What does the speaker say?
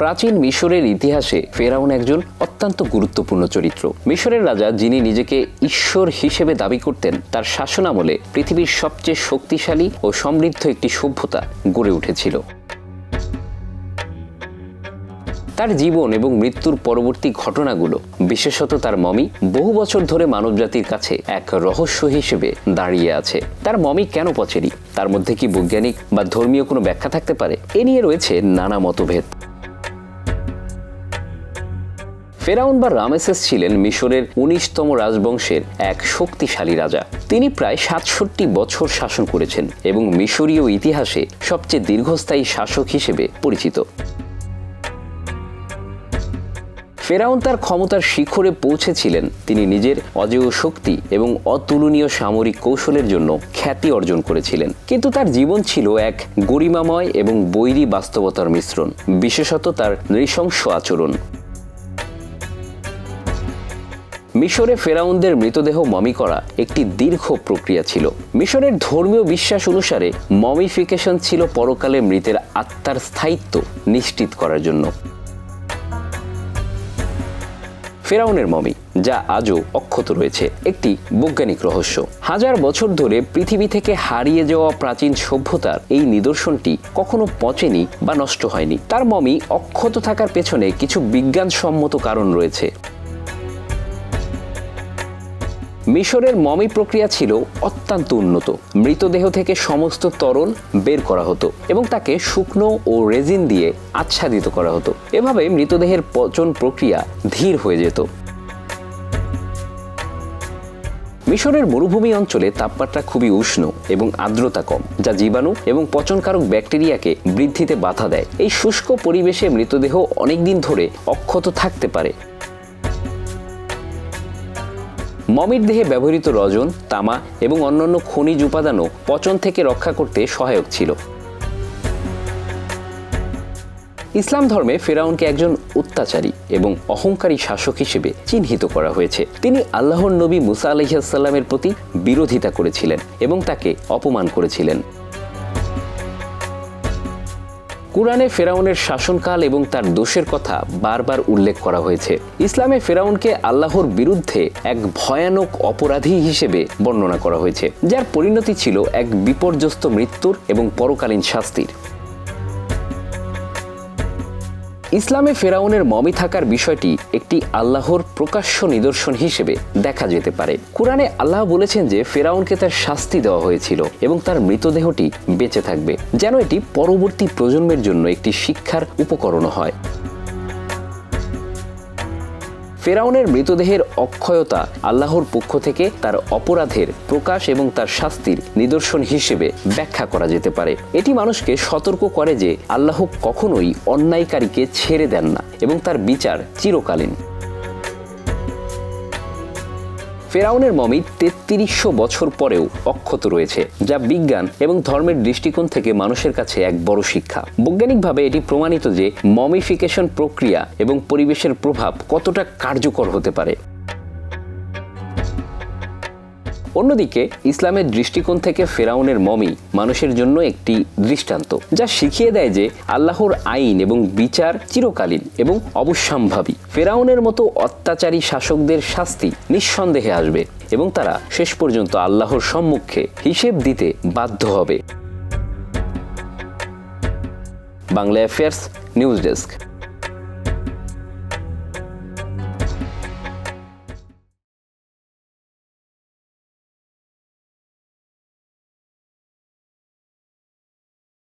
প্রাচীন মিশরের ইতিহাসে ফেরাউন একজন অত্যন্ত গুরুত্বপূর্ণ চরিত্র। মিশরের রাজা, যিনি নিজেকে ঈশ্বর হিসেবে দাবি করতেন, তার শাসনামলে পৃথিবীর সবচেয়ে শক্তিশালী ও সমৃদ্ধ একটি সভ্যতা গড়ে উঠেছিল। তার জীবন এবং মৃত্যুর পরবর্তী ঘটনাগুলো, বিশেষত তার মমি, বহু বছর ধরে মানবজাতির কাছে এক রহস্য হিসেবে দাঁড়িয়ে আছে। তার মমি কেন পচেনি? তার মধ্যে কি বৈজ্ঞানিক বা ধর্মীয় কোনো ব্যাখ্যা থাকতে পারে? এ নিয়ে রয়েছে নানা মতভেদ। ফেরাউন বা রামেসেস ছিলেন মিশরের ১৯তম রাজবংশের এক শক্তিশালী রাজা। তিনি প্রায় ৬৭ বছর শাসন করেছেন এবং মিশরীয় ইতিহাসে সবচেয়ে দীর্ঘস্থায়ী শাসক হিসেবে পরিচিত। ফেরাউন তার ক্ষমতার শিখরে পৌঁছেছিলেন তিনি নিজের অজেয় শক্তি এবং অতুলনীয় সামরিক কৌশলের জন্য খ্যাতি অর্জন করেছিলেন। কিন্তু তার জীবন ছিল এক গরিমাময় এবং বৈরী বাস্তবতার মিশ্রণ, বিশেষত তার নৃশংস আচরণ। মিশরে ফেরাউনদের মৃতদেহ মমি করা একটি দীর্ঘ প্রক্রিয়া ছিল। মিশরের ধর্মীয় বিশ্বাস অনুসারে মমিফিকেশন ছিল পরকালে মৃতের আত্মার স্থায়িত্ব নিশ্চিত করার জন্য। ফেরাউনের মমি, যা আজও অক্ষত রয়েছে, একটি বৈজ্ঞানিক রহস্য। হাজার বছর ধরে পৃথিবী থেকে হারিয়ে যাওয়া প্রাচীন সভ্যতার এই নিদর্শনটি কখনো পচেনি বা নষ্ট হয়নি। তার মমি অক্ষত থাকার পেছনে কিছু বিজ্ঞানসম্মত কারণ রয়েছে। মিশরের মমি প্রক্রিয়া ছিল অত্যন্ত উন্নত। মৃতদেহ থেকে সমস্ত তরল বের করা হতো এবং তাকে শুকনো ও রেজিন দিয়ে আচ্ছাদিত করা হতো। এভাবে মৃতদেহের পচন প্রক্রিয়া ধীর হয়ে যেত। মিশরের মরুভূমি অঞ্চলে তাপমাত্রা খুবই উষ্ণ এবং আর্দ্রতা কম, যা জীবাণু এবং পচনকারক ব্যাকটেরিয়াকে বৃদ্ধিতে বাধা দেয়। এই শুষ্ক পরিবেশে মৃতদেহ অনেকদিন ধরে অক্ষত থাকতে পারে। মমির দেহে ব্যবহৃত রজন, তামা এবং অন্যান্য খনিজ উপাদানও পচন থেকে রক্ষা করতে সহায়ক ছিল। ইসলাম ধর্মে ফেরাউনকে একজন অত্যাচারী এবং অহংকারী শাসক হিসেবে চিহ্নিত করা হয়েছে। তিনি আল্লাহর নবী মুসা আলাইহিস সালামের প্রতি বিরোধিতা করেছিলেন এবং তাকে অপমান করেছিলেন। কুরআনে ফেরাউনের শাসনকাল এবং তার দোষের কথা বারবার উল্লেখ করা হয়েছে। ইসলামে ফেরাউনকে আল্লাহর বিরুদ্ধে এক ভয়ানক অপরাধী হিসেবে বর্ণনা করা হয়েছে, যার পরিণতি ছিল এক বিপর্যস্ত মৃত্যুর এবং পরকালীন শাস্তির। ইসলামে ফেরাউনের মমি থাকার বিষয়টি একটি আল্লাহর প্রকাশ্য নিদর্শন হিসেবে দেখা যেতে পারে। কুরআনে আল্লাহ বলেছেন যে ফেরাউনকে তার শাস্তি দেওয়া হয়েছিল এবং তার মৃতদেহটি বেঁচে থাকবে, যেন এটি পরবর্তী প্রজন্মের জন্য একটি শিক্ষার উপকরণ হয়। ফেরাউনের মৃতদেহের অক্ষয়তা আল্লাহর পক্ষ থেকে তার অপরাধের প্রকাশ এবং তার শাস্তির নিদর্শন হিসেবে ব্যাখ্যা করা যেতে পারে। এটি মানুষকে সতর্ক করে যে আল্লাহ কখনোই অন্যায়কারীকে ছেড়ে দেন না এবং তার বিচার চিরকালীন। ফেরাউনের মমি ৩৩০০ বছর পরেও অক্ষত রয়েছে, যা বিজ্ঞান এবং ধর্মের দৃষ্টিকোণ থেকে মানুষের কাছে এক বড় শিক্ষা। বৈজ্ঞানিকভাবে এটি প্রমাণিত যে মমিফিকেশন প্রক্রিয়া এবং পরিবেশের প্রভাব কতটা কার্যকর হতে পারে। অন্যদিকে ইসলামের দৃষ্টিকোণ থেকে ফেরাউনের মমি মানুষের জন্য একটি দৃষ্টান্ত, যা শিখিয়ে দেয় যে আল্লাহর আইন এবং বিচার চিরকালীন এবং অবশ্যম্ভাবী। ফেরাউনের মতো অত্যাচারী শাসকদের শাস্তি নিঃসন্দেহে আসবে এবং তারা শেষ পর্যন্ত আল্লাহর সম্মুখে হিসেব দিতে বাধ্য হবে। Bangla affairs news desk.